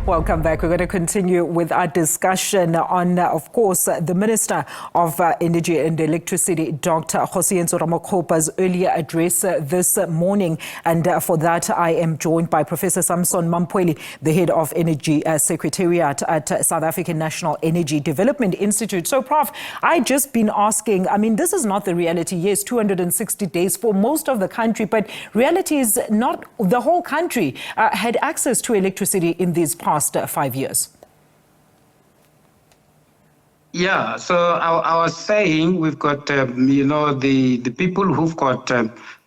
Welcome back. We're going to continue with our discussion on, of course, the Minister of Energy and Electricity, Dr. Kgosientsho Ramokgopa's earlier address this morning. And for that, I am joined by Professor Sampson Mamphweli, the head of Energy Secretariat at South African National Energy Development Institute. So, Prof, I've just been asking, I mean, this is not the reality. Yes, 260 days for most of the country, but reality is not the whole country had access to electricity in these past 5 years. Yeah, so I was saying we've got, the people who've got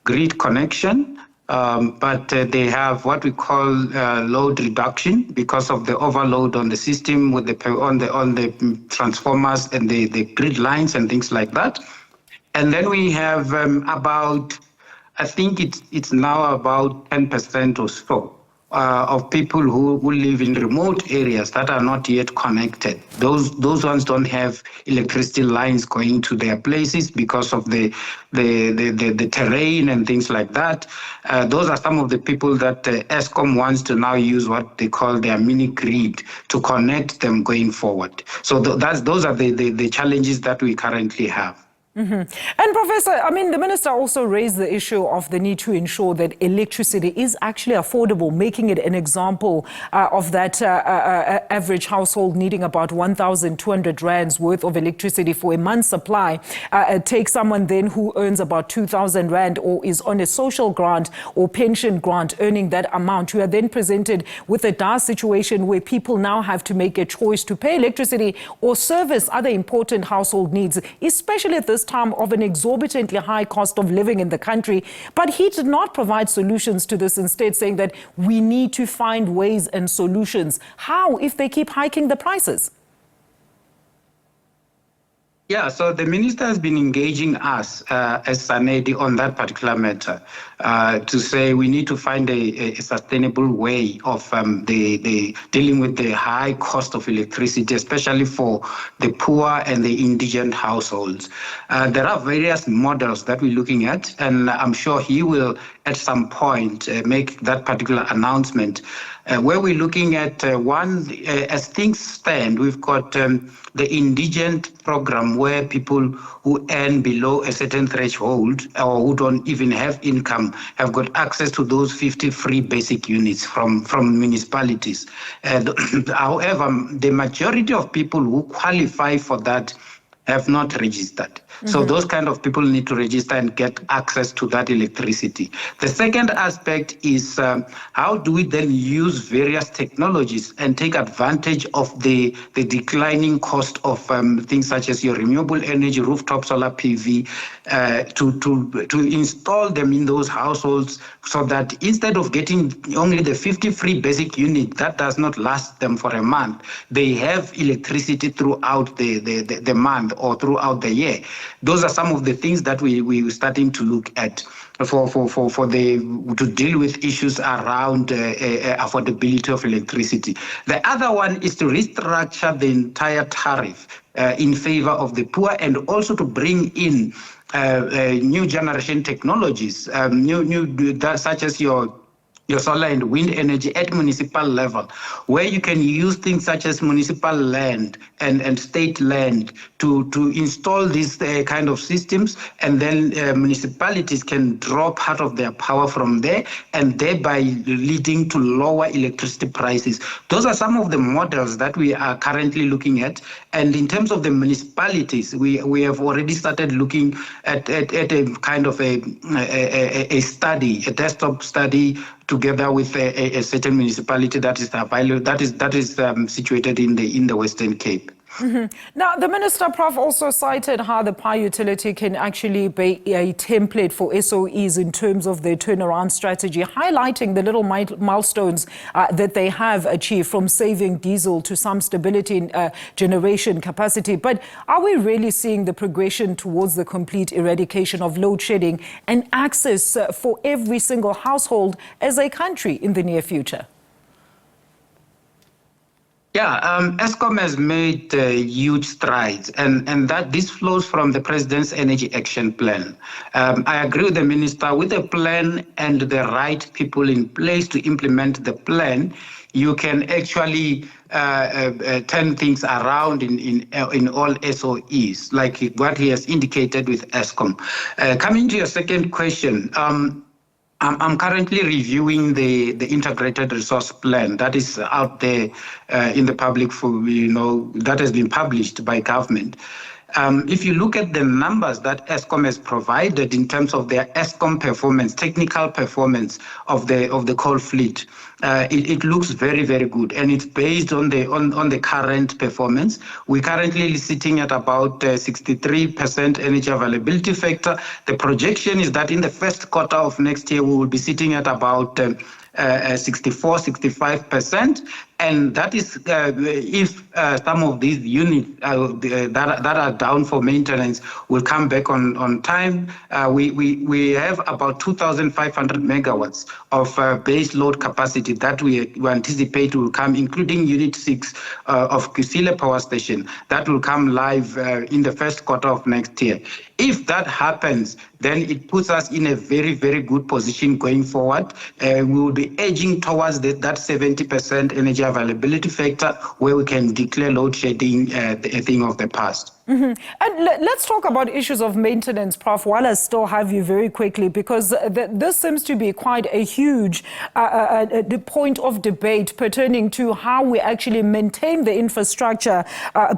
grid connection, but they have what we call load reduction because of the overload on the system with on the transformers and the grid lines and things like that. And then we have about, I think it's now about 10% or so. Of people who live in remote areas that are not yet connected. Those ones don't have electricity lines going to their places because of the terrain and things like that. Those are some of the people that Eskom wants to now use what they call their mini grid to connect them going forward. So those are the challenges that we currently have. Mm-hmm. And Professor, I mean, the Minister also raised the issue of the need to ensure that electricity is actually affordable, making it an example of that average household needing about 1,200 rands worth of electricity for a month's supply. Take someone then who earns about 2,000 rand or is on a social grant or pension grant earning that amount. You are then presented with a dire situation where people now have to make a choice to pay electricity or service other important household needs, especially at this time of an exorbitantly high cost of living in the country. But he did not provide solutions to this, instead saying that we need to find ways and solutions. How if they keep hiking the prices? Yeah, so the minister has been engaging us as SANEDI on that particular matter to say we need to find a sustainable way of dealing with the high cost of electricity, especially for the poor and the indigent households. There are various models that we're looking at, and I'm sure he will at some point make that particular announcement. Where we're looking at as things stand, we've got the indigent program where people who earn below a certain threshold or who don't even have income have got access to those 50 free basic units from municipalities. However, the majority of people who qualify for that have not registered. Mm-hmm. So those kind of people need to register and get access to that electricity. The second aspect is how do we then use various technologies and take advantage of the declining cost of things such as your renewable energy, rooftop solar PV, to install them in those households so that instead of getting only the 50 free basic unit that does not last them for a month, they have electricity throughout the month or throughout the year. Those are some of the things that we're starting to look at to deal with issues around affordability of electricity. The other one is to restructure the entire tariff in favor of the poor, and also to bring in new generation technologies, such as your solar and wind energy at municipal level, where you can use things such as municipal land and state land to install these kind of systems, and then municipalities can draw part of their power from there, and thereby leading to lower electricity prices. Those are some of the models that we are currently looking at. And in terms of the municipalities, we have already started looking at a kind of a study, a desktop study, together with a certain municipality that is available, that is situated in the Western Cape. Mm-hmm. Now, the Minister, Prof, also cited how the power utility can actually be a template for SOEs in terms of their turnaround strategy, highlighting the little milestones that they have achieved, from saving diesel to some stability in generation capacity. But are we really seeing the progression towards the complete eradication of load shedding and access for every single household as a country in the near future? Eskom has made huge strides, and that this flows from the President's Energy Action Plan. I agree with the Minister, with a plan and the right people in place to implement the plan, you can actually turn things around in all SOEs, like what he has indicated with Eskom. Coming to your second question, I'm currently reviewing the integrated resource plan that is out there in the public that has been published by government. If you look at the numbers that Eskom has provided in terms of their Eskom performance, technical performance of the coal fleet, it looks very, very good, and it's based on the current performance. We're currently sitting at about 63% energy availability factor. The projection is that in the first quarter of next year we will be sitting at about 65%, and that is if some of these units that are down for maintenance will come back on time. We have about 2,500 megawatts of base load capacity that we anticipate will come, including Unit 6 of Kusile Power Station, that will come live in the first quarter of next year. If that happens, then it puts us in a very, very good position going forward. We will be edging towards that 70% energy availability factor, where we can declare load shedding a thing of the past. Mm-hmm. And let's talk about issues of maintenance, Prof, while I still have you very quickly, because this seems to be quite a huge point of debate pertaining to how we actually maintain the infrastructure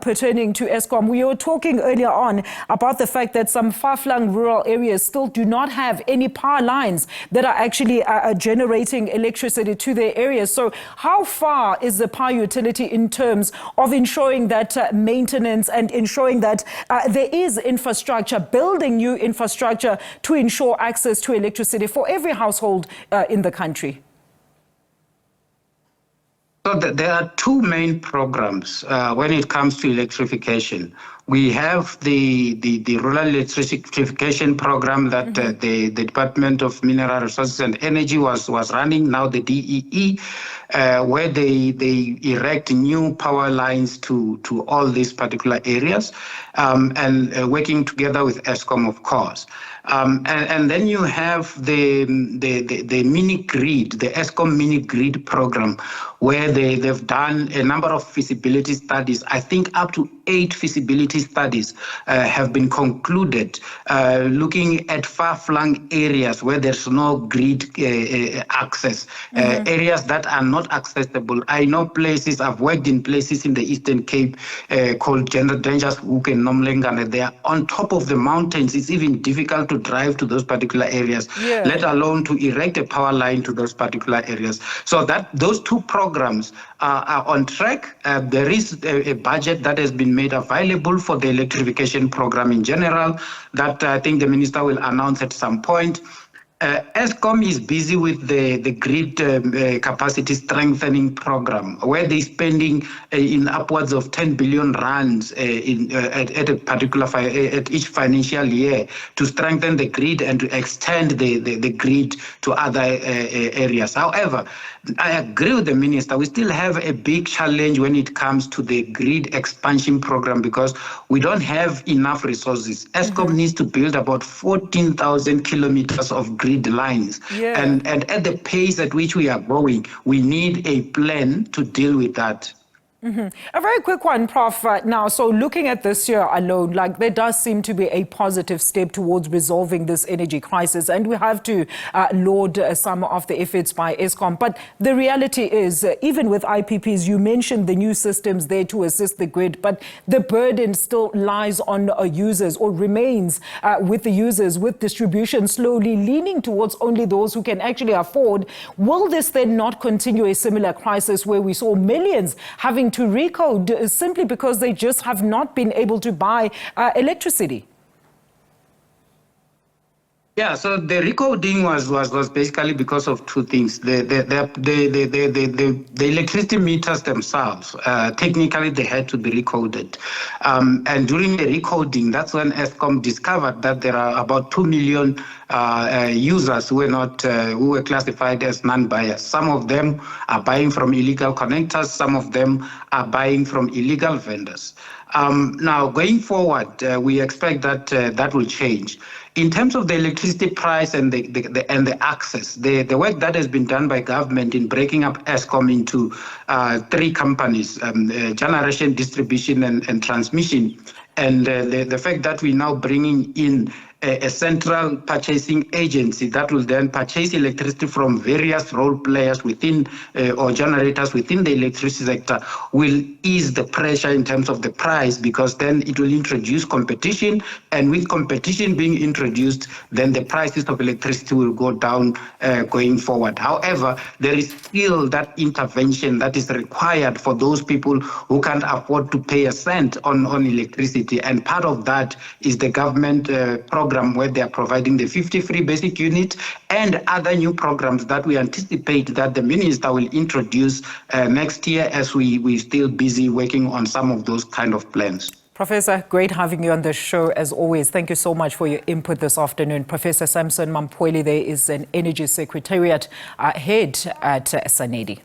pertaining to Eskom. We were talking earlier on about the fact that some far-flung rural areas still do not have any power lines that are actually generating electricity to their areas. So how far is the power utility in terms of ensuring that maintenance and ensuring that there is infrastructure, building new infrastructure to ensure access to electricity for every household in the country? So there are two main programs when it comes to electrification. We have the Rural Electrification Program that the Department of Mineral Resources and Energy was running, now the DEE, where they erect new power lines to all these particular areas, and working together with Eskom, of course. And then you have the mini grid, the Eskom mini grid program, where they've done a number of feasibility studies. I think up to 8 feasibility studies have been concluded, looking at far-flung areas where there's no grid access, areas that are not accessible. I know places, I've worked in places in the Eastern Cape called Dangerous Hook and Nomlengane. They are on top of the mountains. It's even difficult to drive to those particular areas, let alone to erect a power line to those particular areas. So those two programs are on track. There is a budget that has been made available for the electrification program in general that I think the minister will announce at some point. Eskom is busy with the grid capacity strengthening program, where they're spending in upwards of 10 billion rands at a particular at each financial year to strengthen the grid and to extend the grid to other areas. However, I agree with the minister. We still have a big challenge when it comes to the grid expansion program because we don't have enough resources. Eskom needs to build about 14,000 kilometers of grid lines. And at the pace at which we are going, we need a plan to deal with that. A very quick one, Prof. Now, so looking at this year alone, there does seem to be a positive step towards resolving this energy crisis, and we have to laud some of the efforts by Eskom. But the reality is, even with IPPs, you mentioned the new systems there to assist the grid, but the burden still lies on users, or remains with the users, with distribution slowly leaning towards only those who can actually afford. Will this then not continue a similar crisis where we saw millions having to recode simply because they just have not been able to buy electricity? Yeah, so the recoding was basically because of two things. The electricity meters themselves, technically they had to be recoded. And during the recoding, that's when Eskom discovered that there are about 2 million users who were classified as non-buyers. Some of them are buying from illegal connectors, some of them are buying from illegal vendors. Now, going forward, we expect that that will change. In terms of the electricity price and the access, the work that has been done by government in breaking up Eskom into 3 companies, generation, distribution, and transmission, and the fact that we're now bringing in a central purchasing agency that will then purchase electricity from various role players within or generators within the electricity sector will ease the pressure in terms of the price, because then it will introduce competition, and with competition being introduced, then the prices of electricity will go down going forward. However, there is still that intervention that is required for those people who can't afford to pay a cent on electricity, and part of that is the government program where they are providing the 50 free basic unit and other new programs that we anticipate that the minister will introduce next year, as we're still busy working on some of those kind of plans. Professor, great having you on the show as always. Thank you so much for your input this afternoon. Professor Sampson Mamphweli, there is an Energy Secretariat head at SABC.